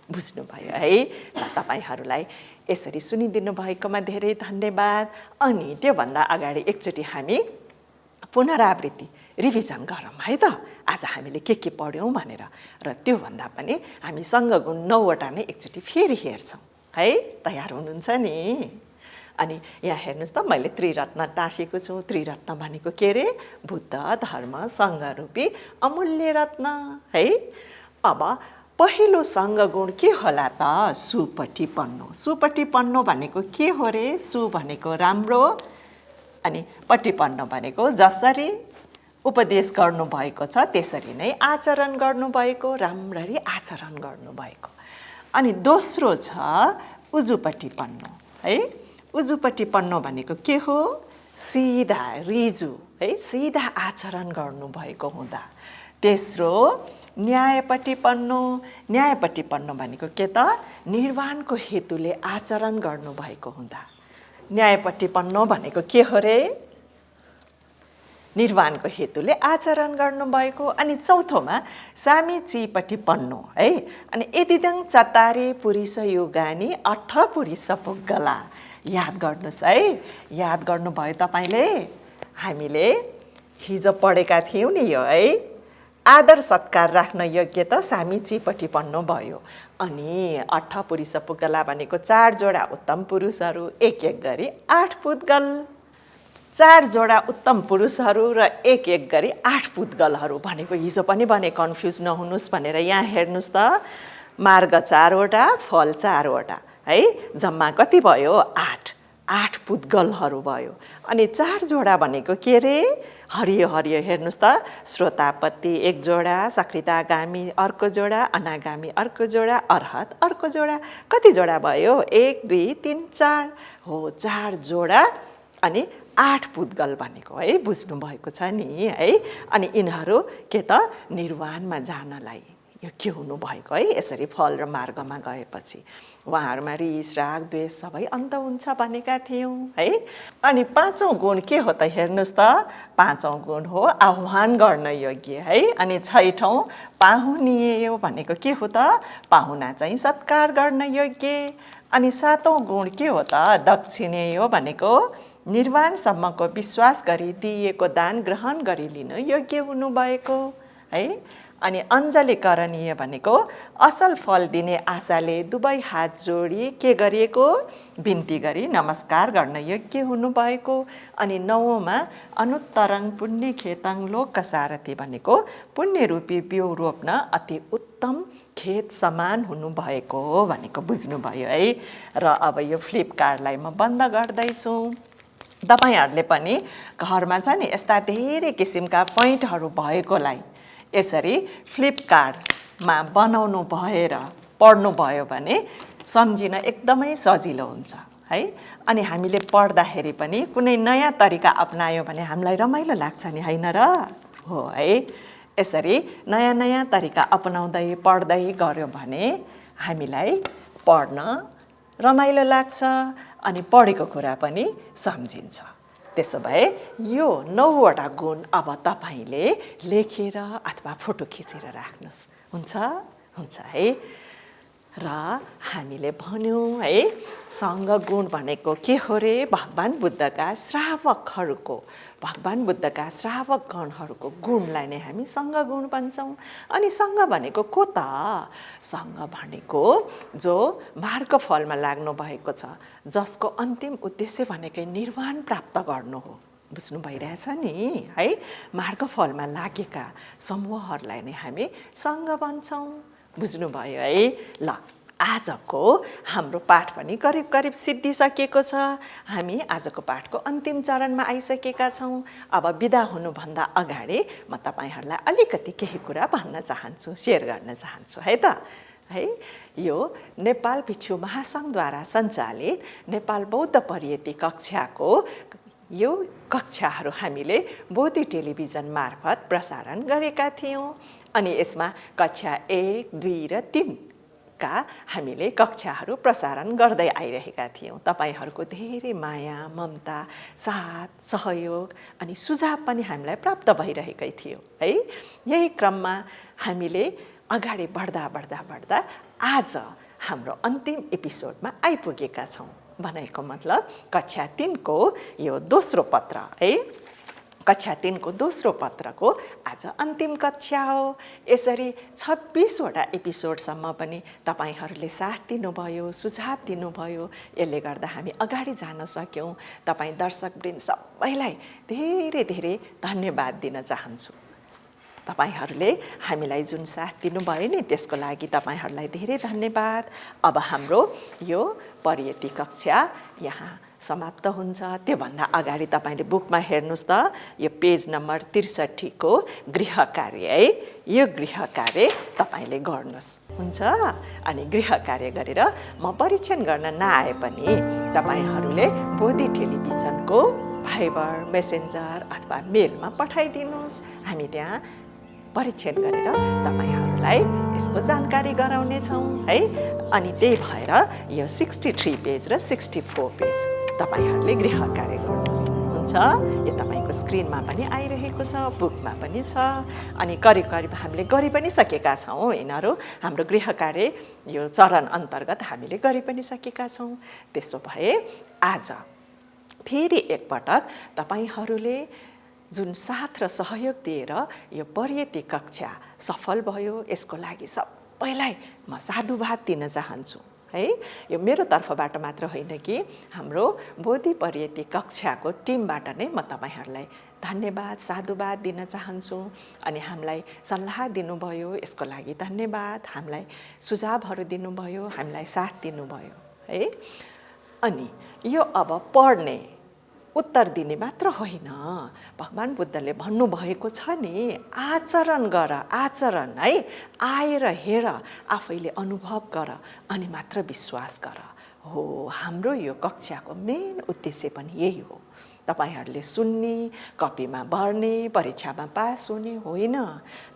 Speaker 2: बुझ्नुभयो है। तपाईँहरूलाई यसरी सुनिदिनु भएकोमा धेरै धन्यवाद। अनि त्योभन्दा अगाडि एकचोटि हामी पुनरावृत्ति रिभिजन गरौँ है त, आज हामीले के पढ्यौँ भनेर। र त्योभन्दा पनि हामी सङ्गगुण 9वटा नै एकचोटि फेरि हेर्छौँ है। तयार हुनुहुन्छ नि? अनि यहाँ हेर्नुहोस् त, मैले त्रिरत्न टाँसेको छु। त्रिरत्न भनेको के अरे? बुद्ध, धर्म, सङ्घ रूपी अमूल्य रत्न है। अब पहिलो सङ्गगुण के होला त? सुपठिपन्नो। सुपठिपन्नो भनेको के हो रे? सु भनेको राम्रो, अनि पठिपन्नो भनेको जसरी उपदेश गर्नुभएको छ त्यसरी नै आचरण गर्नुभएको, राम्ररी आचरण गर्नुभएको। अनि दोस्रो छ उजुपठिपन्नो है। उजुपठिपन्नो भनेको के हो? सिधा, रिजु है, सिधा आचरण गर्नुभएको हुँदा। तेस्रो न्यायपट्टिपन्नो। न्यायपट्टिपन्नो भनेको के त? निर्वाणको हेतुले आचरण गर्नुभएको हुँदा। न्यायपट्टिपन्नो भनेको के हो रे? निर्वाणको हेतुले आचरण गर्नुभएको। अनि चौथोमा सामीचीपट्टिपन्नो है। अनि यदिदङ चतारे पुरुष युगानी 8 पुरुष पुग्गला। याद गर्नुहोस् है, याद गर्नुभयो तपाईँले? हामीले हिजो पढेका थियौँ नि यो है। आदर सत्कार राख्न योग्य त सामीचीपट्टिपन्नो भयो। अनि 8 पुरुष पुग्गला भनेको 4 जोडा उत्तम पुरुषहरू, एक गरी 8 पुद्गल। 4 जोडा उत्तम पुरुषहरू र एक गरी 8 पुद्गलहरू भनेको हिजो पनि भने, कन्फ्युज नहुनुहोस् भनेर। यहाँ हेर्नुहोस् त, मार्ग 4वटा, फल 4वटा है। जम्मा कति भयो? 8 पुद्गलहरू भयो। अनि 4 जोडा भनेको के रे? हरियो हरियो हेर्नुहोस् त, श्रोतापत्ति 1 जोडा, सकृतागामी अर्को जोडा, अनागामी अर्को जोडा, अर्हत अर्को जोडा। कति जोडा भयो? 1 2 3 4 हो, 4 जोडा अनि 8 पुद्गल भनेको है। बुझ्नु भएको छ नि है। अनि यिनीहरू के त? निर्वाणमा जानलाई यो के हुनुभएको है। यसरी फल र मार्गमा गएपछि उहाँहरूमा रिस, राग, द्वेष सबै अन्त हुन्छ भनेका थियौँ है। अनि 5औं गुण के हो त? हेर्नुहोस् त, 5औं गुण हो आह्वान गर्न योग्य है। अनि 6औं पाहुनिएयो भनेको के हो त? पाहुना चाहिँ सत्कार गर्न योग्य। अनि 7औं गुण के हो त? दक्षिणेयो भनेको निर्वाणसम्मको विश्वास गरी दिएको दान ग्रहण गरी लिन योग्य हुनुभएको है। अनि अञ्जली करणीय भनेको असल फल दिने आशाले दुवै हात जोडी के गरिएको? बिन्ती गरी नमस्कार गर्न योग्य हुनुभएको। अनि 9औंमा अनुत्तरङ पुण्य खेतङ लोक सारथी भनेको पुण्य रूपी बिउ रोप्न अति उत्तम खेत समान हुनुभएको भनेको बुझ्नुभयो है। र अब यो फ्लिपकार्टलाई म बन्द गर्दैछु। तपाईहरूले पनि घरमा छ नि यस्ता धेरै किसिमका पोइन्टहरू भएकोलाई यसरी फ्लिपकार्टमा बनाउनु भएर पढ्नु भयो भने सम्झिन एकदमै सजिलो हुन्छ है। अनि हामीले पढ्दाखेरि पनि कुनै नयाँ तरिका अपनायो भने हामीलाई रमाइलो लाग्छ नि, हैन र? हो है। यसरी नयाँ नयाँ तरिका अपनाउँदै पढ्दै गऱ्यो भने हामीलाई पढ्न रमाइलो लाग्छ अनि पढेको कुरा पनि सम्झिन्छ। त्यसो भए यो 9वटा गुण अब तपाईले लेखेर अथवा फोटो खिचेर राख्नुस्। हुन्छ? हुन्छ है। र हामीले भन्यौं है, सङ्घ गुण भनेको के हो रे? भगवान बुद्धका श्रावकहरूको, भगवान बुद्धका श्रावक गणहरूको गुणलाई नै हामी सङ्घ गुण भन्छौँ। अनि सङ्घ भनेको को त? सङ्घ भनेको जो मार्गफलमा लाग्नु भएको छ, जसको अन्तिम उद्देश्य भनेकै निर्वाण प्राप्त गर्नु हो। बुझ्नु भइरहेछ नि है। मार्गफलमा लागेका समूहहरूलाई नै हामी सङ्घ भन्छौँ। बुझ्नुभयो है। ल, आजको हाम्रो पाठ पनि करिब करिब सिद्धिसकेको छ। हामी आजको पाठको अन्तिम चरणमा आइसकेका छौँ। अब बिदा हुनुभन्दा अगाडि म तपाईहरूलाई अलिकति केही कुरा भन्न चाहन्छु, सेयर गर्न चाहन्छु है त है। यो नेपाल भिक्षु महासङ्घद्वारा सञ्चालित नेपाल बौद्ध परियति कक्षाको यो कक्षाहरू हामीले बोधी टेलिभिजन मार्फत प्रसारण गरेका थियौँ। अनि यसमा कक्षा 1, 2 र 3 का हामीले कक्षाहरू प्रसारण गर्दै आइरहेका थियौँ। तपाईहरूको धेरै माया, ममता, साथ, सहयोग अनि सुझाव पनि हामीलाई प्राप्त भइरहेकै थियो है। यही क्रममा हामीले अगाडि बढ्दा बढ्दा बढ्दा आज हाम्रो अन्तिम एपिसोडमा आइपुगेका छौँ। भनेको मतलब कक्षा 3 को यो दोस्रो पत्र है। कक्षा 3 को दोस्रो पत्रको आज अन्तिम कक्षा हो। यसरी 26वटा एपिसोडसम्म पनि तपाईहरूले साथ दिनुभयो, सुझाव दिनुभयो। यसले गर्दा हामी अगाडि जान सक्यौँ। तपाईँ दर्शकवृन्द सबैलाई धेरै धेरै धन्यवाद दिन चाहन्छु। तपाईहरूले हामीलाई जुन साथ दिनुभयो नि त्यसको लागि तपाईहरूलाई धेरै धन्यवाद। अब हाम्रो यो परियति कक्षा यहाँ समाप्त हुन्छ। त्योभन्दा अगाडि तपाईँले बुकमा हेर्नुहोस् त, यो पेज नम्बर 63 को गृह कार्य है। यो गृह कार्य तपाईँले गर्नुहोस्, हुन्छ। अनि गृह कार्य गरेर म परीक्षण गर्न नआए पनि तपाईँहरूले बोधी टेलिभिजनको भाइबर, मेसेन्जर अथवा मेलमा पठाइदिनुहोस्। हामी त्यहाँ परीक्षण गरेर तपाईहरूलाई यसको जानकारी गराउनेछौँ है। अनि त्यही भएर यो 63 पेज र 64 पेज तपाईहरूले गृह कार्य गर्नुहोस्, हुन्छ। यो तपाईँको स्क्रिनमा पनि आइरहेको छ, बुकमा पनि छ। अनि करिब करिब हामीले गरि पनि सकेका छौँ यिनीहरू। हाम्रो गृह कार्य यो चरण अन्तर्गत हामीले गरि पनि सकेका छौँ। त्यसो भए आज फेरि एकपटक तपाईहरूले जुन साथ र सहयोग दिएर यो परियति कक्षा सफल भयो, यसको लागि सबैलाई म साधुवाद दिन चाहन्छु है। यो मेरो तर्फबाट मात्र होइन कि हाम्रो बोधी परियति कक्षाको टिमबाट नै म तपाईहरूलाई धन्यवाद साधुवाद दिन चाहन्छु। अनि हामीलाई सल्लाह दिनुभयो यसको लागि धन्यवाद, हामीलाई सुझावहरू दिनुभयो, हामीलाई साथ दिनुभयो है। अनि यो अब पढ्ने उत्तर दिने मात्र होइन, भगवान बुद्धले भन्नुभएको छ नि, आचरण गर, आचरण है। आएर हेर, आफैले अनुभव गर अनि मात्र विश्वास गर हो। हाम्रो यो कक्षाको मेन उद्देश्य पनि यही हो। तपाईहरूले सुन्ने, कपीमा भर्ने, परीक्षामा पास हुने होइन।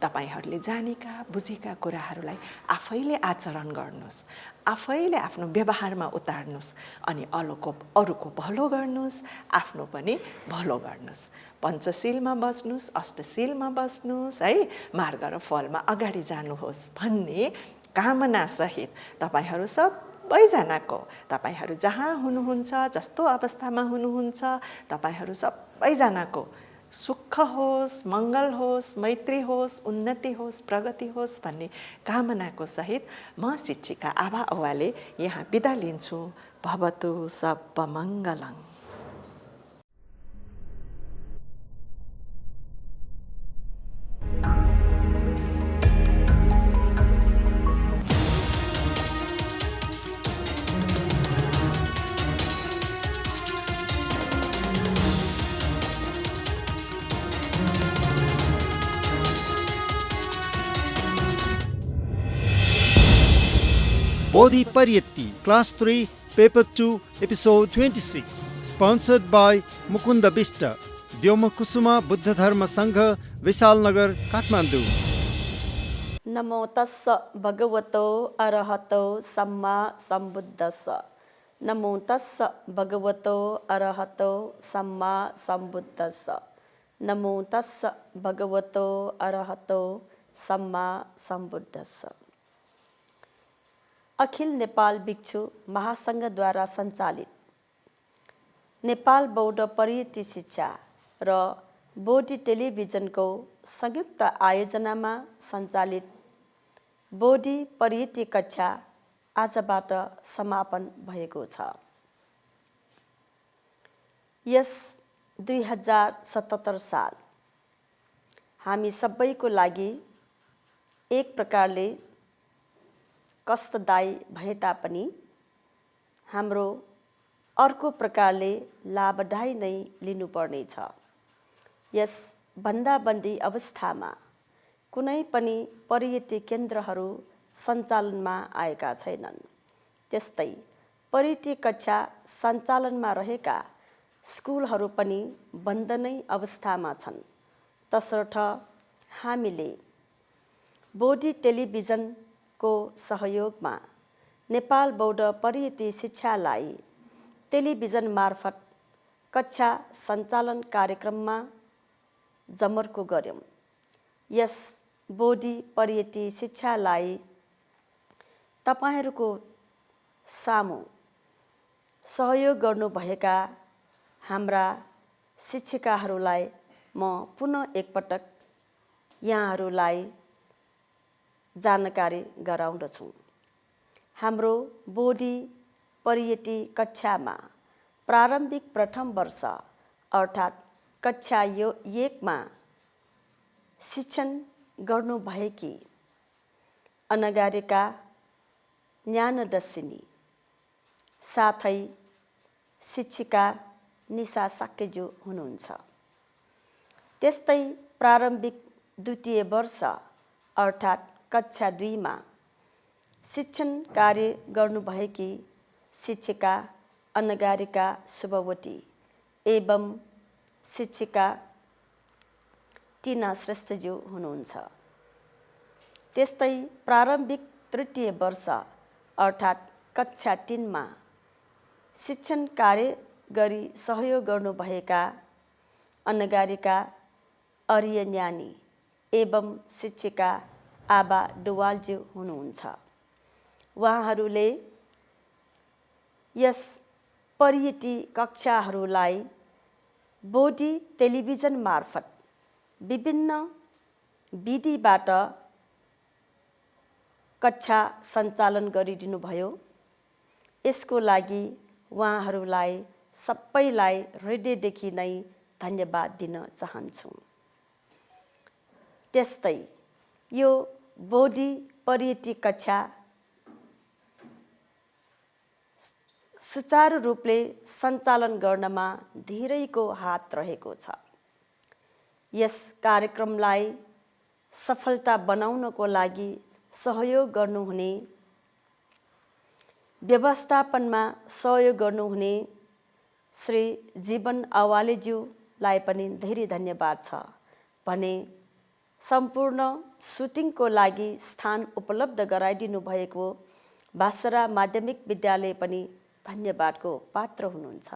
Speaker 2: तपाईहरूले जानेका बुझेका कुराहरूलाई आफैले आचरण गर्नुहोस्, आफैले आफ्नो व्यवहारमा उतार्नुहोस् अनि अरूको भलो गर्नुहोस्, आफ्नो पनि भलो गर्नुहोस्। पञ्चशीलमा बस्नुहोस्, अष्टशीलमा बस्नुहोस् है। मार्ग र फलमा अगाडि जानुहोस् भन्ने कामनासहित तपाईहरू सबैजनाको, तपाईहरू जहाँ हुनुहुन्छ, जस्तो अवस्थामा हुनुहुन्छ, तपाईहरू सबैजनाको सुख होस्, मङ्गल होस्, मैत्री होस्, उन्नति होस्, प्रगति होस् भन्ने कामनाको सहित म शिक्षिका आभा औवाले यहाँ बिदा लिन्छु। भवतु सर्वमङ्गलम्।
Speaker 1: Bodhi Pariyatti, Class 3, Paper 2, Episode 26, sponsored by Mukunda Bista, Vyomakusuma Buddha Dharma Sangha, Visalnagar, Kathmandu.
Speaker 3: नमो तस्स भगवतो अरहतो सम्मा सम्बुद्धस्स। नमो तस्स भगवतो अरहतो सम्मा सम्बुद्धस्स। नमो तस्स भगवतो अरहतो सम्मा सम्बुद्धस्स। अखिल नेपाल भिक्षु महासङ्घद्वारा सञ्चालित नेपाल बौद्ध परियति शिक्षा र बोधी टेलिभिजनको संयुक्त आयोजनामा सञ्चालित बोधी परियति कक्षा आजबाट समापन भएको छ। यस 2077 साल हामी सबैको लागि एक प्रकारले कष्टदायी भए तापनि हाम्रो अर्को प्रकारले लाभदायी नै लिनुपर्ने छ। यस बन्दाबन्दी अवस्थामा कुनै पनि परियति केन्द्रहरू सञ्चालनमा आएका छैनन्। त्यस्तै परियति कक्षा सञ्चालनमा रहेका स्कुलहरू पनि बन्द नै अवस्थामा छन्। तसर्थ हामीले बोधी टेलिभिजनको सहयोगमा नेपाल बौद्ध परियति शिक्षालाई टेलिभिजन मार्फत कक्षा सञ्चालन कार्यक्रममा जमर्को गर्यौं। यस बोधी परियति शिक्षालाई तपाईहरूको सामु सहयोग गर्नुभएका हाम्रा शिक्षिकाहरूलाई म पुनः एकपटक यहाँहरूलाई जानकारी गराउँदछु। हाम्रो बोडी परियटी कक्षामा प्रारम्भिक प्रथम वर्ष अर्थात् कक्षा 1मा शिक्षण गर्नुभएकी अनगारिका ज्ञानदर्शिनी साथै शिक्षिका निशा साक्यज्यू हुनुहुन्छ। त्यस्तै प्रारम्भिक द्वितीय वर्ष अर्थात् कक्षा 2मा शिक्षण कार्य गर्नुभएकी शिक्षिका अनगारिका शुभवती एवं शिक्षिका टिना श्रेष्ठज्यू हुनुहुन्छ। त्यस्तै प्रारम्भिक तृतीय वर्ष अर्थात् कक्षा 3मा शिक्षण कार्य गरी सहयोग गर्नुभएका अनगारिका अर्यन्यानी एवं शिक्षिका आबा डुवालज्यू हुनुहुन्छ। उहाँहरूले यस परियटी कक्षाहरूलाई बोडी टेलिभिजन मार्फत विभिन्न विधिबाट कक्षा सञ्चालन गरिदिनुभयो। यसको लागि उहाँहरूलाई सबैलाई हृदयदेखि नै धन्यवाद दिन चाहन्छु। त्यस्तै यो बोडी परियटी कक्षा सुचारू रूपले सञ्चालन गर्नमा धेरैको हात रहेको छ। यस कार्यक्रमलाई सफलता बनाउनको लागि सहयोग गर्नुहुने, व्यवस्थापनमा सहयोग गर्नुहुने श्री जीवन अवालेज्यूलाई पनि धेरै धन्यवाद छ भने सम्पूर्ण सुटिङको लागि स्थान उपलब्ध गराइदिनु भएको भाषरा माध्यमिक विद्यालय पनि धन्यवादको पात्र हुनुहुन्छ।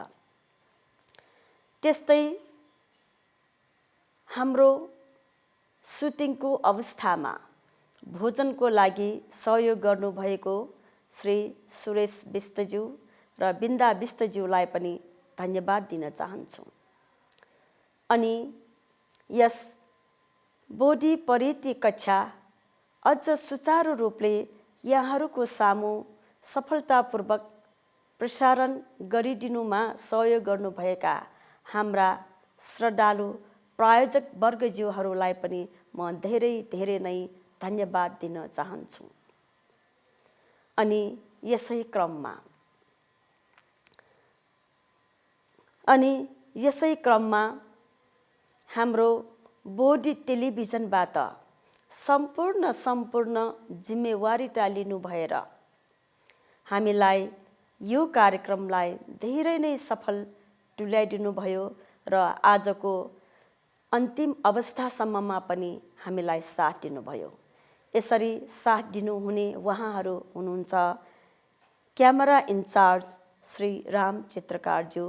Speaker 3: त्यस्तै हाम्रो सुटिङको अवस्थामा भोजनको लागि सहयोग गर्नुभएको श्री सुरेश विष्टज्यू र बिन्दा विष्टज्यूलाई पनि धन्यवाद दिन चाहन्छु। अनि यस बोडी परियटी कक्षा अझ सुचारू रूपले यहाँहरूको सामु सफलतापूर्वक प्रसारण गरिदिनुमा सहयोग गर्नुभएका हाम्रा श्रद्धालु प्रायोजक वर्गज्यूहरूलाई पनि म धेरै धेरै नै धन्यवाद दिन चाहन्छु। अनि यसै क्रममा हाम्रो बोडी टेलिभिजनबाट सम्पूर्ण जिम्मेवारीता लिनु भएर हामीलाई यो कार्यक्रमलाई धेरै नै सफल तुल्याइदिनु भयो र आजको अन्तिम अवस्थासम्ममा पनि हामीलाई साथ दिनुभयो। यसरी साथ दिनुहुने उहाँहरू हुनुहुन्छ क्यामेरा इन्चार्ज श्री राम चित्रकारज्यू,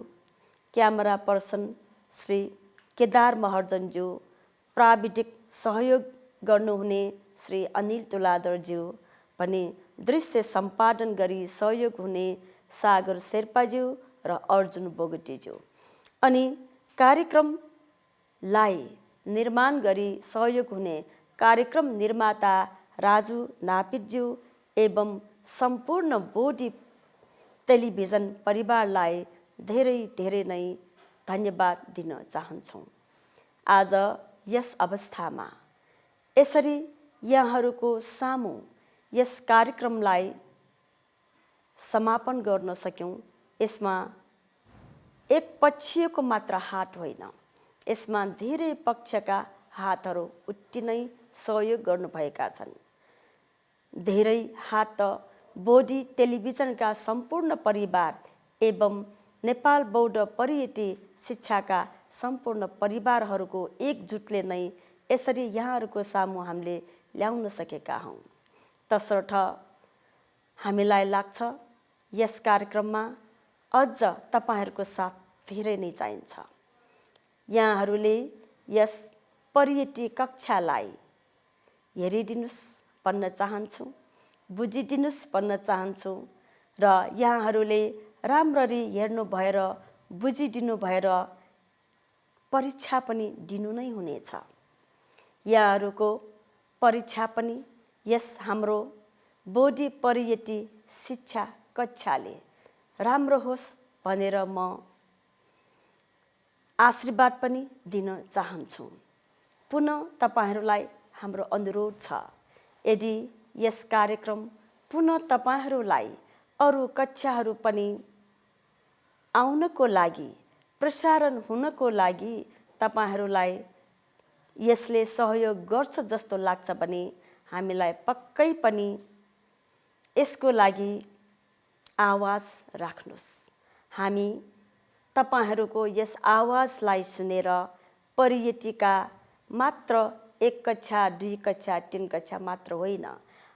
Speaker 3: क्यामेरा पर्सन श्री केदार महर्जनज्यू, प्राविधिक सहयोग गर्नुहुने श्री अनिल तुलादरज्यू भने दृश्य सम्पादन गरी सहयोग हुने सागर शेर्पाज्यू र अर्जुन बोगटीज्यू अनि कार्यक्रमलाई निर्माण गरी सहयोग हुने कार्यक्रम निर्माता राजु नापितज्यू एवं सम्पूर्ण बोडी टेलिभिजन परिवारलाई धेरै धेरै नै धन्यवाद दिन चाहन्छौँ। आज यस अवस्थामा यसरी यहाँहरूको सामु यस कार्यक्रमलाई समापन गर्न सक्यौँ, यसमा एक पक्षीयको मात्र हात होइन, यसमा धेरै पक्षका हातहरू उति नै सहयोग गर्नुभएका छन्। धेरै हात त बोडी टेलिभिजनका सम्पूर्ण परिवार एवं नेपाल बौद्ध परियटी शिक्षाका सम्पूर्ण परिवारहरूको एकजुटले नै यसरी यहाँहरूको सामु हामीले ल्याउन सकेका हौँ। तसर्थ हामीलाई लाग्छ यस कार्यक्रममा अझ तपाईँहरूको साथ धेरै नै चाहिन्छ। यहाँहरूले यस परियटी कक्षालाई हेरिदिनुस् भन्न चाहन्छु, बुझिदिनुस् भन्न चाहन्छु र यहाँहरूले राम्ररी हेर्नु भएर बुझिदिनु भएर परीक्षा पनि दिनु नै हुनेछ। यहाँहरूको परीक्षा पनि यस हाम्रो बोडी परियटी शिक्षा कक्षाले राम्रो होस् भनेर म आशीर्वाद पनि दिन चाहन्छु। पुनः तपाईहरूलाई हाम्रो अनुरोध छ, यदि यस कार्यक्रम पुनः तपाईहरूलाई अरू कक्षाहरू पनि आउनको लागि, प्रसारण हुनको लागि तपाईहरूलाई यसले सहयोग गर्छ जस्तो लाग्छ भने हामीलाई पक्कै पनि यसको लागि आवाज राख्नुहोस्। हामी तपाईहरूको यस आवाजलाई सुनेर परियटीका मात्र 1 कक्षा, 2 कक्षा, 3 कक्षा मात्र होइन,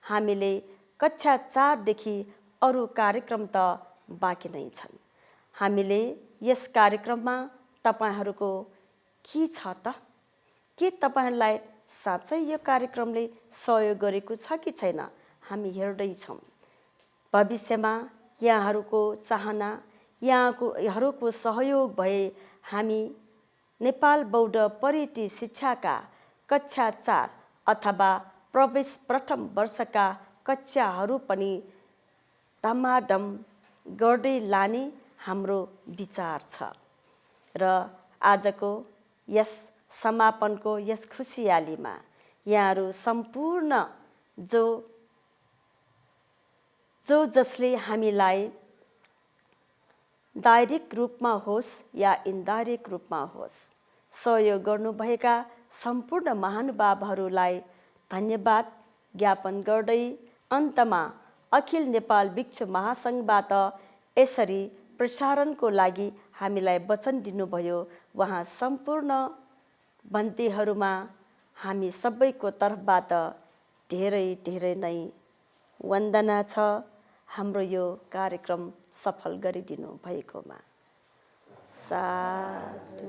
Speaker 3: हामीले कक्षा 4 देखि अरू कार्यक्रम त बाँकी नै छन्। हामीले यस कार्यक्रममा तपाईहरूको के छ त? के तपाईहरूलाई साँच्चै यो कार्यक्रमले सहयोग गरेको छ कि छैन? हामी हेर्दैछौँ। भविष्यमा यहाँहरूको चाहना, यहाँहरूको सहयोग भए हामी नेपाल बौद्ध परियटी शिक्षाका कक्षा 4 अथवा प्रवेश प्रथम वर्षका कक्षाहरू पनि धमाधम गर्दै लाने हाम्रो विचार छ। र आजको यस समापनको यस खुसियालीमा यहाँहरू सम्पूर्ण जो जसले हामीलाई डाइरेक्ट रूपमा होस् या इन्डाइरेक्ट रूपमा होस् सहयोग गर्नुभएका सम्पूर्ण महानुभावहरूलाई धन्यवाद ज्ञापन गर्दै अन्तमा अखिल नेपाल भिक्षु महासङ्घबाट यसरी प्रसारणको लागि हामीलाई वचन दिनुभयो, उहाँ सम्पूर्ण बन्तीहरूमा हामी सबैको तर्फबाट धेरै धेरै नै वन्दना छ, हाम्रो यो कार्यक्रम सफल गरिदिनु भएकोमा। साधु।